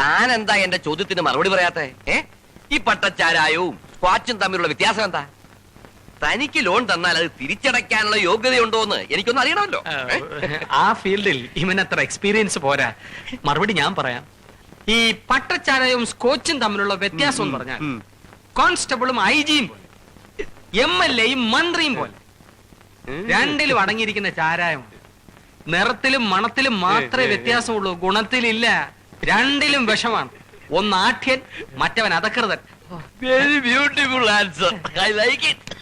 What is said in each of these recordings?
താൻ എന്താ എന്റെ ചോദ്യത്തിന് മറുപടി പറയാത്തെ? ഈ പട്ടച്ചാരായവും സ്ക്വാച്ചും തമ്മിലുള്ള വ്യത്യാസം എന്താ? തനിക്ക് ലോൺ തന്നാൽ അത് തിരിച്ചടയ്ക്കാനുള്ള യോഗ്യതയുണ്ടോ എന്ന് എനിക്കൊന്ന് അറിയണമല്ലോ. ആ ഫീൽഡിൽ ഇവനത്ര എക്സ്പീരിയൻസ് പോരാ. മറുപടി ഞാൻ പറയാം. ഈ പട്ടച്ചാരയും സ്കോച്ചും തമ്മിലുള്ള വ്യത്യാസം എന്ന് പറഞ്ഞാൽ കോൺസ്റ്റബിളും ഐജിയും പോലെ, MLA-യും മന്ത്രിയും പോലെ രണ്ടിലും അടങ്ങിയിരിക്കുന്ന ചാരായമാണ്. നിറത്തിലും മണത്തിലും മാത്രമേ വ്യത്യാസമുള്ളൂ, ഗുണത്തിലില്ല. രണ്ടിലും വിഷമാണ്. ഒന്ന് ആഠ്യൻ, മറ്റവൻ അധകൃതൻ. Very beautiful answer, I like it.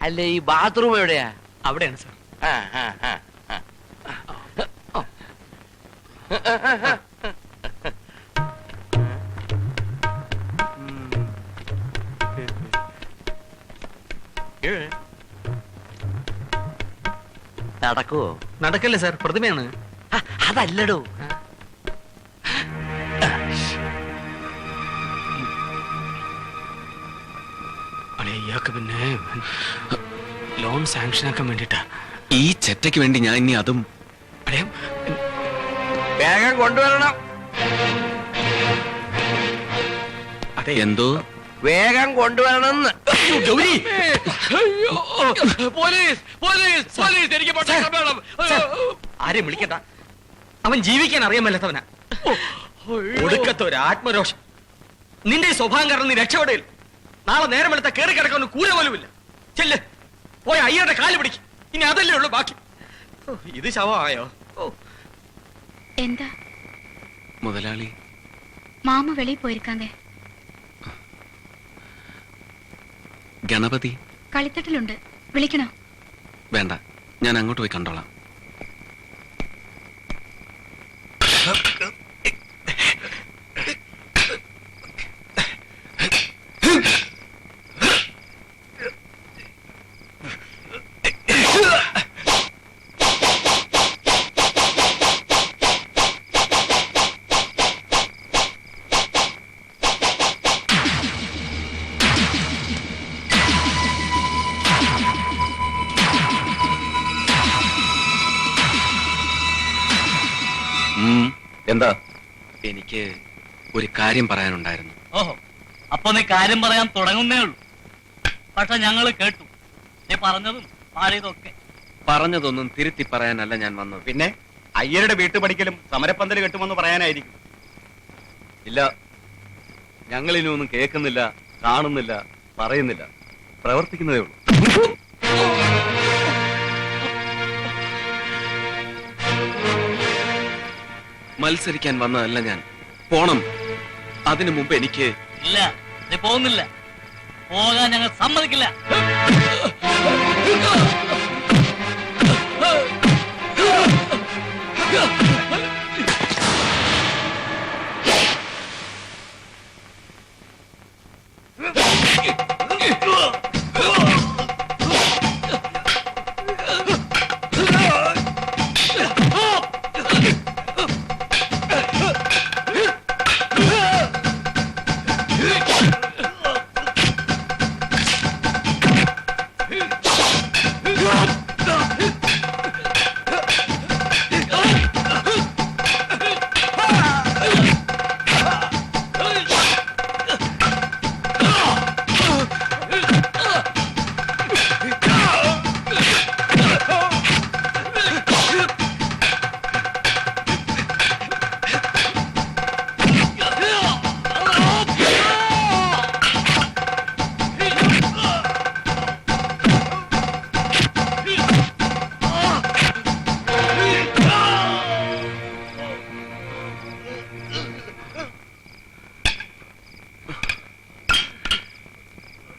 അല്ല, ഈ ബാത്റൂം എവിടെയാ? അവിടെയാണ് സാർ. നടക്കുവോ? നടക്കല്ലേ സാർ, പ്രതിമയാണ്. അതല്ലടോ. ഇയാൾക്ക് പിന്നെ ലോൺ സാങ്ഷൻ ആക്കാൻ വേണ്ടിട്ടാ. ഈ ചെറ്റയ്ക്ക് വേണ്ടി ഞാൻ ഇനി അതും വേഗം കൊണ്ടുവരണം. എന്തോ വേഗം കൊണ്ടുവരണം. ഗൗരി, പോലീസ് പോലീസ് പോലീസ്, എനിക്ക് ആരെയും വിളിക്കണ്ട. അവൻ ജീവിക്കാൻ അറിയാൻ മേലാത്തവനാ. ഒടുക്കത്തെ ഒരു ആത്മരോഷം. നിന്റെ ഈ സ്വഭാവം കാരണം നീ രക്ഷപ്പെടില്ല. നാളെ നേരം വെളുത്ത കയറി കിടക്കാൻ കൂര പോലുമില്ല. ചെല്ല്, പോയ അയ്യരുടെ കാല് പിടിക്കും. ഇനി അതല്ലേ ഉള്ളു ബാക്കി. ഇത് ശവമായോ? എന്താ മുതലാളി? മാമ വെളിയിൽ പോയിരിക്കാങ്ക. ഗണപതി കളിത്തട്ടിലുണ്ട്, വിളിക്കണോ? വേണ്ട, ഞാൻ അങ്ങോട്ട് പോയി കണ്ടോളാം. എന്താ? എനിക്ക് ഒരു കാര്യം പറയാനുണ്ടായിരുന്നു. ഓഹോ, അപ്പൊ നീ കാര്യം പറയാൻ തുടങ്ങുന്നേ ഉള്ളൂ. പക്ഷെ ഞങ്ങള് കേട്ടു നീ പറഞ്ഞതും പാടിയതൊക്കെ. പറഞ്ഞതൊന്നും തിരുത്തി പറയാനല്ല ഞാൻ വന്നത്. പിന്നെ അയ്യരുടെ വീട്ടുപടിക്കലും സമരപ്പന്തൽ കെട്ടുമെന്ന് പറയാനായിരിക്കും. ഇല്ല, ഞങ്ങളിനൊന്നും കേൾക്കുന്നില്ല, കാണുന്നില്ല, പറയുന്നില്ല, പ്രവർത്തിക്കുന്നതേ ഉള്ളൂ. മത്സരിക്കാൻ വന്നതല്ല ഞാൻ. പോണം. അതിനു മുമ്പ് എനിക്ക് ഇല്ല, നീ പോകുന്നില്ല. പോകാൻ ഞങ്ങൾ സമ്മതിക്കില്ല.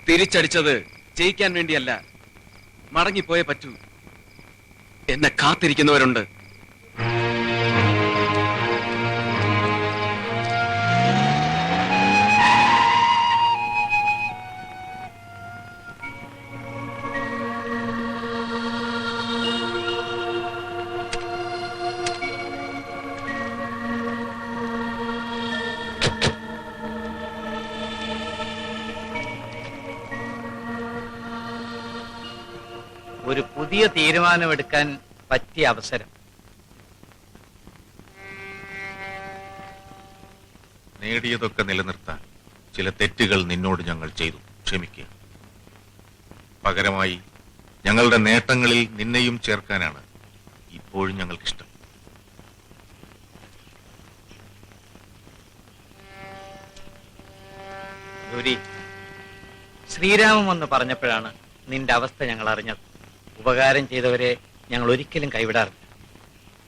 തിരിച്ചടിച്ചത് ജയിക്കാൻ വേണ്ടിയല്ല, മടങ്ങിപ്പോയേ പറ്റൂ. എന്നെ കാത്തിരിക്കുന്നവരുണ്ട്. ഒരു പുതിയ തീരുമാനമെടുക്കാൻ പറ്റിയ അവസരം. നേടിയതൊക്കെ നിലനിർത്താൻ ചില തെറ്റുകൾ നിന്നോട് ഞങ്ങൾ ചെയ്തു, ക്ഷമിക്കുക. പകരമായി ഞങ്ങളുടെ നേട്ടങ്ങളിൽ നിന്നെയും ചേർക്കാനാണ് ഇപ്പോഴും ഞങ്ങൾക്കിഷ്ടം. ഗൗരി, ശ്രീരാമൻ വന്ന് പറഞ്ഞപ്പോഴാണ് നിന്റെ അവസ്ഥ ഞങ്ങൾ അറിഞ്ഞത്. ഉപകാരം ചെയ്തവരെ ഞങ്ങൾ ഒരിക്കലും കൈവിടാറില്ല.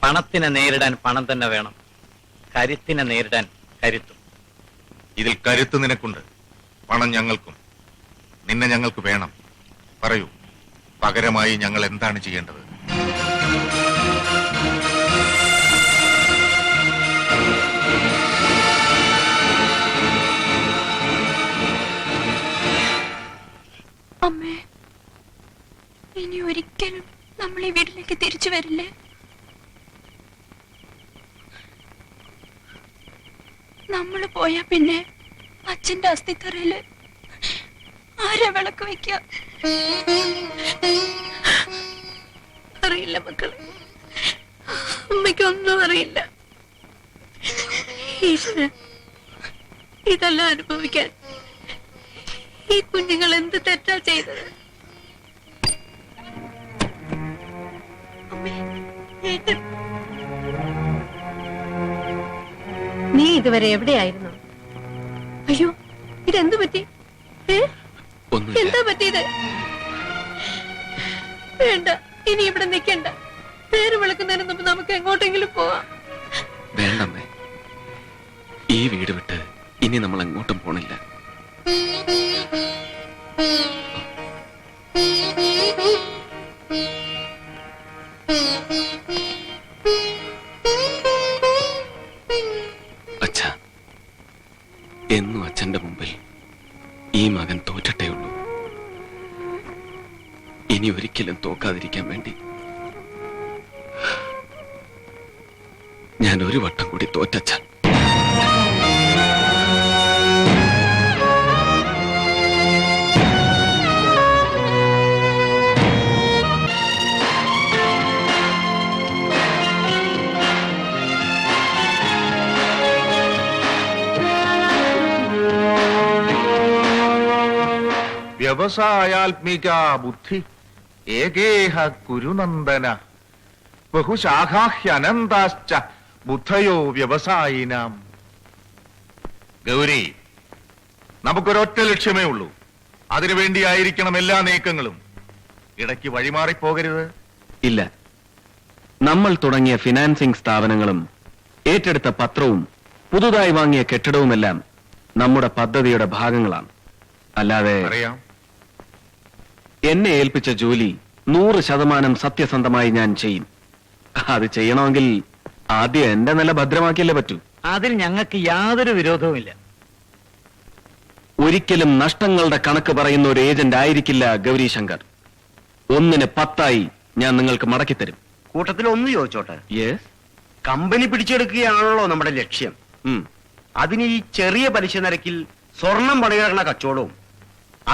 പണത്തിനെ നേരിടാൻ പണം തന്നെ വേണം, കരുത്തിനെ നേരിടാൻ കരുത്തും. ഇതിൽ കരുത്ത് നിനക്കുണ്ട്, പണം ഞങ്ങൾക്കും. നിന്നെ ഞങ്ങൾക്ക് വേണം. പറയൂ, പകരമായി ഞങ്ങൾ എന്താണ് ചെയ്യേണ്ടത്? അമ്മേ, ഇനി ഒരിക്കലും നമ്മൾ ഈ വീട്ടിലേക്ക് തിരിച്ചു വരില്ലേ? നമ്മൾ പോയാ പിന്നെ അച്ഛന്റെ അസ്ഥിത്തറയില് ആരാ വിളക്ക് വയ്ക്ക? അറിയില്ല മക്കളെ, അമ്മയ്ക്കൊന്നും അറിയില്ല. ഈശ്വര, ഇതെല്ലാം അനുഭവിക്കാൻ ഈ കുഞ്ഞുങ്ങൾ എന്ത് തെറ്റാ ചെയ്തത്? അമ്മേ, ഏട്ടൻ. നീ ഇതുവരെ എവിടെയായിരുന്നു? അയ്യോ, ഇതെന്ത് പറ്റി? ഒന്നുമില്ല. എന്താ പറ്റിയത്? വേണ്ട, ഇനി ഇവിടെ നിൽക്കണ്ട. പേര് വിളക്കുന്നതിന് മുമ്പ് നമുക്ക് എങ്ങോട്ടെങ്കിലും പോവാം. വേണ്ടമ്മേ, ഈ വീട് വിട്ട് ഇനി നമ്മൾ എങ്ങോട്ടും പോണില്ല. അച്ഛ, എന്നും അച്ഛന്റെ മുമ്പിൽ ഈ മകൻ തോറ്റട്ടേ ഉള്ളൂ. ഇനി ഒരിക്കലും തോക്കാതിരിക്കാൻ വേണ്ടി ഞാൻ ഒരു വട്ടം കൂടി തോറ്റച്ഛ. വ്യവസായാത്മിക ബുദ്ധി ഏകേഹ കുരുനന്ദന ബഹുശാഖാഹ്യനന്താശ്ച ബുദ്ധയോ വ്യവസായിനാം. ഗൗരി, നമുക്കൊരൊറ്റ ലക്ഷ്യമേ ഉള്ളൂ. അതിനുവേണ്ടിയായിരിക്കണം എല്ലാ നീക്കങ്ങളും. ഇടയ്ക്ക് വഴിമാറിപ്പോകരുത്. ഇല്ല, നമ്മൾ തുടങ്ങിയ ഫിനാൻസിംഗ് സ്ഥാപനങ്ങളും ഏറ്റെടുത്ത പത്രവും പുതുതായി വാങ്ങിയ കെട്ടിടവുമെല്ലാം നമ്മുടെ പദ്ധതിയുടെ ഭാഗങ്ങളാണ്. അല്ലാതെ അറിയാം. എന്നെ ഏൽപ്പിച്ച ജോലി 100% സത്യസന്ധമായി ഞാൻ ചെയ്യും. അത് ചെയ്യണമെങ്കിൽ ആദ്യം എന്റെ നില ഭദ്രമാക്കിയല്ലേ പറ്റൂ. അതിൽ ഞങ്ങൾക്ക് യാതൊരു വിരോധവുമില്ല. ഒരിക്കലും നഷ്ടങ്ങളുടെ കണക്ക് പറയുന്ന ഒരു ഏജന്റ് ആയിരിക്കില്ല ഗൗരി ശങ്കർ. 1ന് 10 ഞാൻ നിങ്ങൾക്ക് മടക്കിത്തരും. കൂട്ടത്തിൽ ഒന്ന് ചോദിച്ചോട്ടെ. യെസ്. കമ്പനി പിടിച്ചെടുക്കുകയാണല്ലോ നമ്മുടെ ലക്ഷ്യം. അതിന് ഈ ചെറിയ പലിശ നിരക്കിൽ സ്വർണം പണികിടക്കുന്ന കച്ചവടവും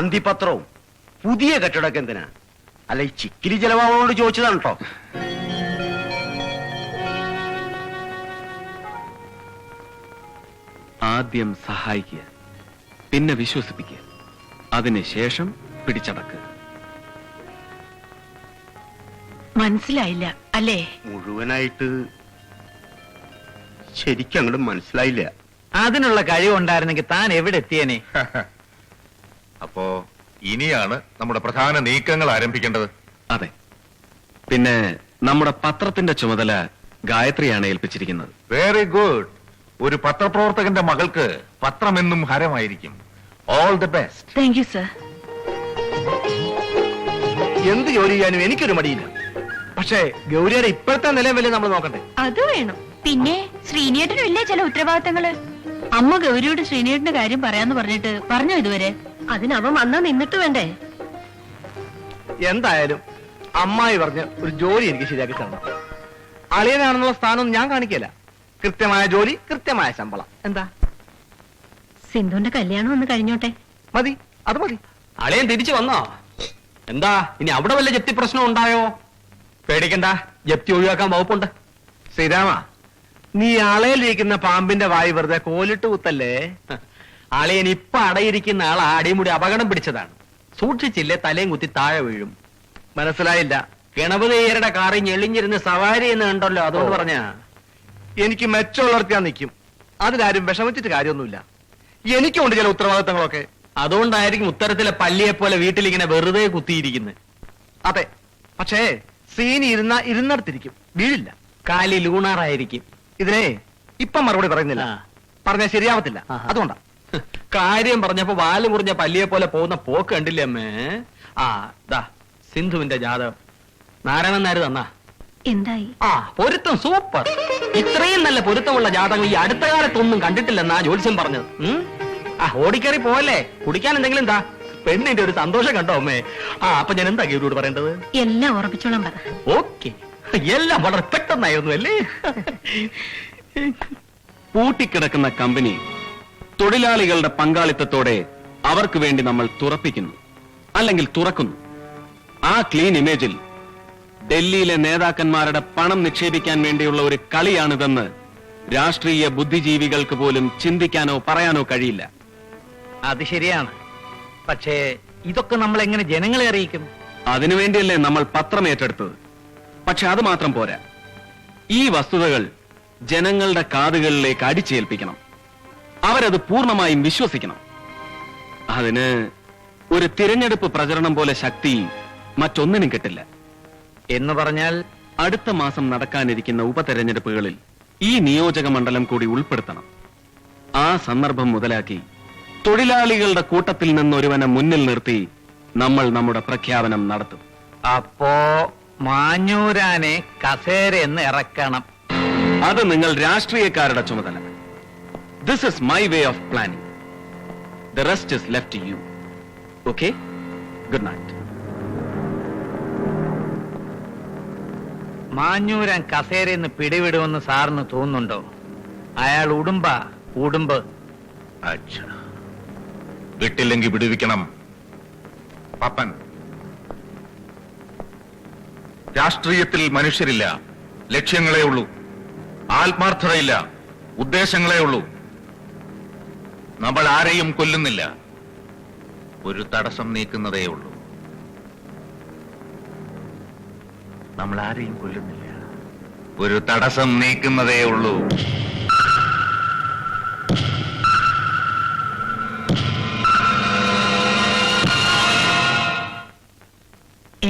അന്തിപത്രവും പുതിയ കെട്ടിടമൊക്കെ എന്തിനാ? അല്ല, ഈ ചിക്കിലി ചെലവാളോട് ചോദിച്ചതാണ് കേട്ടോ. ആദ്യം സഹായിക്കുക, പിന്നെ വിശ്വസിപ്പിക്കുക, അതിനുശേഷം പിടിച്ചടക്കുക. മനസ്സിലായില്ല അല്ലേ? മുഴുവനായിട്ട് ശരിക്കും അങ്ങോട്ട് മനസ്സിലായില്ല. അതിനുള്ള കഴിവുണ്ടായിരുന്നെങ്കിൽ താൻ എവിടെ എത്തിയേനെ? അപ്പോ ഇനിയാണ് നമ്മുടെ പ്രധാന നീക്കങ്ങൾ ആരംഭിക്കേണ്ടത്. അതെ, പിന്നെ നമ്മുടെ പത്രത്തിന്റെ ചുമതല ഗായത്രിയാണ് ഏൽപ്പിച്ചിരിക്കുന്നത്. Very good. ഒരു പത്രപ്രവർത്തകന്റെ മകൾക്ക് പത്രമെന്നും ഹരമായിരിക്കും. All the best. Thank you sir. എന്ത് ജോലി ചെയ്യാനും എനിക്കൊരു മടിയില്ല. പക്ഷേ ഗൗരിയുടെ ഇപ്പോഴത്തെ നിലയും വലിയ നമ്മൾ നോക്കണ്ടേ? അത് വേണം. പിന്നെ ശ്രീനേട്ടനും ഇല്ലേ ചില ഉത്തരവാദിത്തങ്ങള്? അമ്മ ഗൗരിയോട് ശ്രീനേട്ടന്റെ കാര്യം പറയാന്ന് പറഞ്ഞിട്ട് പറഞ്ഞോ ഇതുവരെ? അതിനവൻ വന്നാ നിന്നിട്ട് വേണ്ടേ? എന്തായാലും അമ്മായി പറഞ്ഞ് ഒരു ജോലി എനിക്ക് ശരിയാക്കി തരണം. അളിയനാണെന്നുള്ള സ്ഥാനം ഞാൻ കാണിക്കില്ല. കൃത്യമായ ജോലി, കൃത്യമായ ശമ്പളം. എന്താ? സിന്ധുവിന്റെ കല്യാണം ഒന്ന് കഴിഞ്ഞോട്ടെ. മതി, അത് മതി. അളിയൻ തിരിച്ചു വന്നോ? എന്താ ഇനി അവിടെ വല്ല ജപ്തി പ്രശ്നം ഉണ്ടായോ? പേടിക്കണ്ട, ജപ്തി ഒഴിവാക്കാൻ വകുപ്പുണ്ട്. ശ്രീരാമ, നീ ആളയിലിരിക്കുന്ന പാമ്പിന്റെ വായി വെറുതെ കോലിട്ട് കുത്തല്ലേ? ആളെയൻ ഇപ്പൊ അടയിരിക്കുന്ന ആൾ അടിമുടി അപകടം പിടിച്ചതാണ്. സൂക്ഷിച്ചില്ലേ തലയും കുത്തി താഴെ വീഴും. മനസ്സിലായില്ല. ഗണപതിയരുടെ കാറിൽ ഞെളിഞ്ഞിരുന്ന് സവാരി എന്ന് കണ്ടല്ലോ, അതുകൊണ്ട് പറഞ്ഞ. എനിക്ക് മെച്ചമുള്ളവർക്ക് ഞാൻ നിൽക്കും. അതിലാരും വിഷമിച്ചിട്ട് കാര്യമൊന്നുമില്ല. എനിക്കുണ്ട് ചില ഉത്തരവാദിത്തങ്ങളൊക്കെ. അതുകൊണ്ടായിരിക്കും ഉത്തരത്തിലെ പല്ലിയെ പോലെ വീട്ടിലിങ്ങനെ വെറുതെ കുത്തിയിരിക്കുന്നത്. അതെ, പക്ഷേ സീനി ഇരുന്നിടത്തിരിക്കും, വീഴില്ല. കാലി ലൂണാറായിരിക്കും. ഇതിനെ ഇപ്പം മറുപടി പറയുന്നില്ല, പറഞ്ഞാൽ ശരിയാവത്തില്ല. അതുകൊണ്ടാ കാര്യം പറഞ്ഞപ്പോ വാല് മുറിഞ്ഞ പല്ലിയെ പോലെ പോകുന്ന പോക്ക് കണ്ടില്ലേ അമ്മേ? ദാ സിന്ധുവിന്റെ ജാതകം നാരായണൻ നായർ തന്നാ. എന്തായി? പൊരുത്തം സൂപ്പർ. ഇത്രയും നല്ല പൊരുത്തമുള്ള ജാതകം ഈ അടുത്ത കാലത്തൊന്നും കണ്ടിട്ടില്ലെന്നാ ജ്യോത്സ്യം പറഞ്ഞത്. ഓടിക്കറി പോവല്ലേ, കുടിക്കാൻ എന്തെങ്കിലും താ. പെണ്ണിന്റെ ഒരു സന്തോഷം കണ്ടോ അമ്മേ? അപ്പൊ ഞാൻ എന്താ ഗൗരിയോട് പറയേണ്ടത്? എല്ലാം ഉറപ്പിച്ചോളാം പറ. ഓക്കെ, എല്ലാം വളരെ പെട്ടെന്നായിരുന്നു അല്ലേ? പൂട്ടിക്കിടക്കുന്ന കമ്പനി തൊഴിലാളികളുടെ പങ്കാളിത്തത്തോടെ അവർക്ക് വേണ്ടി നമ്മൾ തുറപ്പിക്കുന്നു, അല്ലെങ്കിൽ തുറക്കുന്നു. ആ ക്ലീൻ ഇമേജിൽ ഡൽഹിയിലെ നേതാക്കന്മാരുടെ പണം നിക്ഷേപിക്കാൻ വേണ്ടിയുള്ള ഒരു കളിയാണിതെന്ന് രാഷ്ട്രീയ ബുദ്ധിജീവികൾക്ക് പോലും ചിന്തിക്കാനോ പറയാനോ കഴിയില്ല. അത് ശരിയാണ്. പക്ഷേ ഇതൊക്കെ നമ്മൾ എങ്ങനെ ജനങ്ങളെ അറിയിക്കും? അതിനുവേണ്ടിയല്ലേ നമ്മൾ പത്രം ഏറ്റെടുത്തത്. പക്ഷെ അത് മാത്രം പോരാ. ഈ വസ്തുതകൾ ജനങ്ങളുടെ കാതുകളിലേക്ക് അടിച്ചേൽപ്പിക്കണം. അവരത് പൂർണ്ണമായും വിശ്വസിക്കണം. അതിന് ഒരു തിരഞ്ഞെടുപ്പ് പ്രചരണം പോലെ ശക്തി മറ്റൊന്നിനും കിട്ടില്ല. എന്ന് പറഞ്ഞാൽ അടുത്ത മാസം നടക്കാനിരിക്കുന്ന ഉപതെരഞ്ഞെടുപ്പുകളിൽ ഈ നിയോജക മണ്ഡലം കൂടി ഉൾപ്പെടുത്തണം. ആ സന്ദർഭം മുതലാക്കി തൊഴിലാളികളുടെ കൂട്ടത്തിൽ നിന്നൊരുവനെ മുന്നിൽ നിർത്തി നമ്മൾ നമ്മുടെ പ്രഖ്യാപനം നടത്തും. അപ്പോ മാഞ്ഞൂരാനെ കസേര എന്ന് ഇറക്കണം. അത് നിങ്ങൾ രാഷ്ട്രീയക്കാരുടെ ചുമതല. This is my way of planning. The rest is left to you. Okay, good night. Manjooran കസേരയെന്ന് പിടിവിടുമെന്ന് സാറിന് തോന്നുന്നുണ്ടോ? അയാൾ ഉടുമ്പ്. വിട്ടില്ലെങ്കിൽ വിടുവിക്കണം. പപ്പൻ, രാഷ്ട്രീയത്തിൽ മനുഷ്യരില്ല, ലക്ഷ്യങ്ങളേ ഉള്ളൂ. ആത്മാർത്ഥതയില്ല, ഉദ്ദേശങ്ങളേ ഉള്ളൂ. നമ്മൾ ആരെയും കൊല്ലുന്നില്ല, ഒരു തടസ്സം നീക്കുന്നതേ ഉള്ളൂ. നമ്മൾ ആരെയും കൊല്ലുന്നില്ല, ഒരു തടസ്സം നീക്കുന്നതേ ഉള്ളൂ.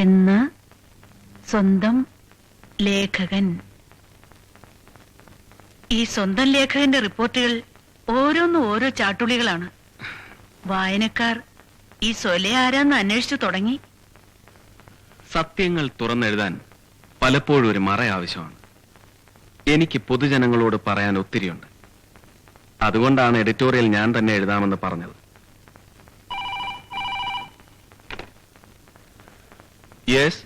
എന്ന് സ്വന്തം ലേഖകൻ. ഈ സ്വന്തം ലേഖകന്റെ റിപ്പോർട്ടുകൾ ഓരോന്നും ഓരോ ചാട്ടുളികളാണ്. വായനക്കാർ ഈ സൊലെ ആരാന്ന് അന്വേഷിച്ചു തുടങ്ങി. സത്യങ്ങൾ തുറന്നെഴുതാൻ പലപ്പോഴും ഒരു മറ ആവശ്യമാണ്. എനിക്ക് പൊതുജനങ്ങളോട് പറയാൻ ഒത്തിരിയുണ്ട്. അതുകൊണ്ടാണ് എഡിറ്റോറിയൽ ഞാൻ തന്നെ എഴുതാമെന്ന് പറഞ്ഞത്. യെസ്,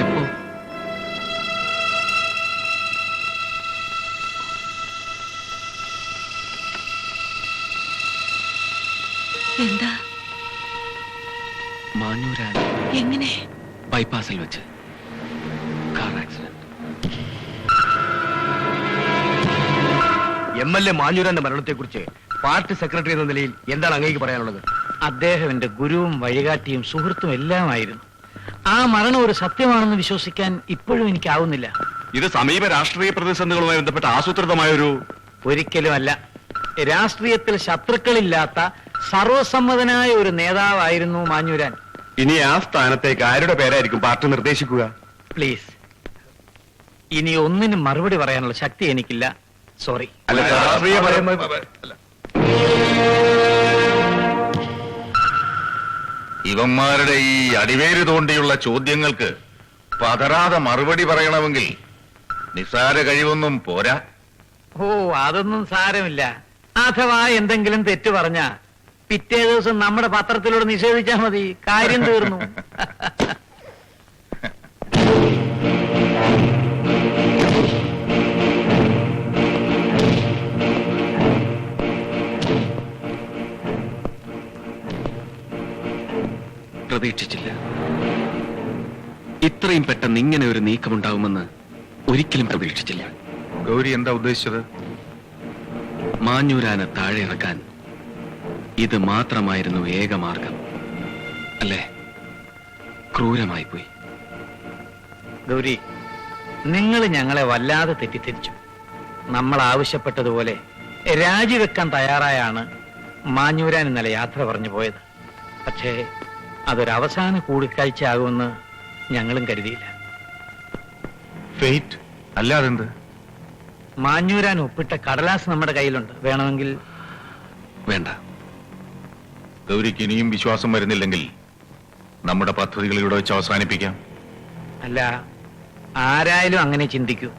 എപ്പോ? എന്താ? മാഞ്ഞൂരാൻ എങ്ങനെ? ബൈപ്പാസിൽ വെച്ച് കാർ ആക്സിഡന്റ്. MLA മാഞ്ഞൂരാന്റെ മരണത്തെക്കുറിച്ച് പാർട്ടി സെക്രട്ടറി എന്ന നിലയിൽ എന്താണ് അങ്ങേക്ക് പറയാനുള്ളത്? അദ്ദേഹം എന്റെ ഗുരുവും വഴികാട്ടിയും സുഹൃത്തും എല്ലാമായിരുന്നു. ആ മരണം ഒരു സത്യമാണെന്ന് വിശ്വസിക്കാൻ ഇപ്പോഴും എനിക്കാവുന്നില്ല. ഇത് സമീപ രാഷ്ട്രീയ പ്രതിസന്ധികളുമായി ബന്ധപ്പെട്ട ആസൂത്രിതമായൊരു... ഒരിക്കലുമല്ല. രാഷ്ട്രീയത്തിൽ ശത്രുക്കളില്ലാത്ത സർവസമ്മതനായ ഒരു നേതാവായിരുന്നു മാഞ്ഞൂരാൻ. ഇനി ആ സ്ഥാനത്തേക്ക് ആരുടെ പേരായിരിക്കും പാർട്ടി നിർദ്ദേശിക്കുക? പ്ലീസ്, ഇനി ഒന്നിനും മറുപടി പറയാനുള്ള ശക്തി എനിക്കില്ല. സോറി. ഇവന്മാരുടെ ഈ അടിവേര് തോണ്ടിയുള്ള ചോദ്യങ്ങൾക്ക് പതറാതെ മറുപടി പറയണമെങ്കിൽ നിസ്സാര കഴിവൊന്നും പോരാ. ഓ, അതൊന്നും സാരമില്ല. അഥവാ എന്തെങ്കിലും തെറ്റ് പറഞ്ഞ പിറ്റേ ദിവസം നമ്മുടെ പത്രത്തിലൂടെ നിഷേധിച്ചാൽ മതി, കാര്യം തീർന്നു. പ്രതീക്ഷിച്ചില്ല. ഇത്രയും പെട്ടെന്ന് ഇങ്ങനെ ഒരു നീക്കമുണ്ടാവുമെന്ന് ഒരിക്കലും പ്രതീക്ഷിച്ചില്ല. ഗൗരി എന്താ ഉദ്ദേശിച്ചത്? മാഞ്ഞൂരാനെ താഴെ ഇറക്കാൻ ഇത് മാത്രമായിരുന്നു ഏക മാർഗം അല്ലേ? ക്രൂരമായി പോയി. ഗൗരി, നിങ്ങൾ ഞങ്ങളെ വല്ലാതെ തെറ്റിദ്ധരിച്ചു. നമ്മൾ ആവശ്യപ്പെട്ടതുപോലെ രാജിവെക്കാൻ തയ്യാറായാണ് മാഞ്ഞൂരാൻ ഇന്നലെ യാത്ര പറഞ്ഞു പോയത്. പക്ഷേ അതൊരവസാന കൂടിക്കാഴ്ചയാകുമെന്ന് ഞങ്ങളും കരുതിയില്ല. ഫെയ്റ്റ് അല്ലാതെന്ത്? മാഞ്ഞൂരാൻ ഒപ്പിട്ട കടലാസ് നമ്മുടെ കയ്യിലുണ്ട്. വേണമെങ്കിൽ. വേണ്ട. ഗൗരിക്ക് ഇനിയും വിശ്വാസം വരുന്നില്ലെങ്കിൽ നമ്മുടെ പദ്ധതികൾ ഇവിടെ വെച്ച് അവസാനിപ്പിക്കാം. അല്ല, ആരായാലും അങ്ങനെ ചിന്തിക്കൂ.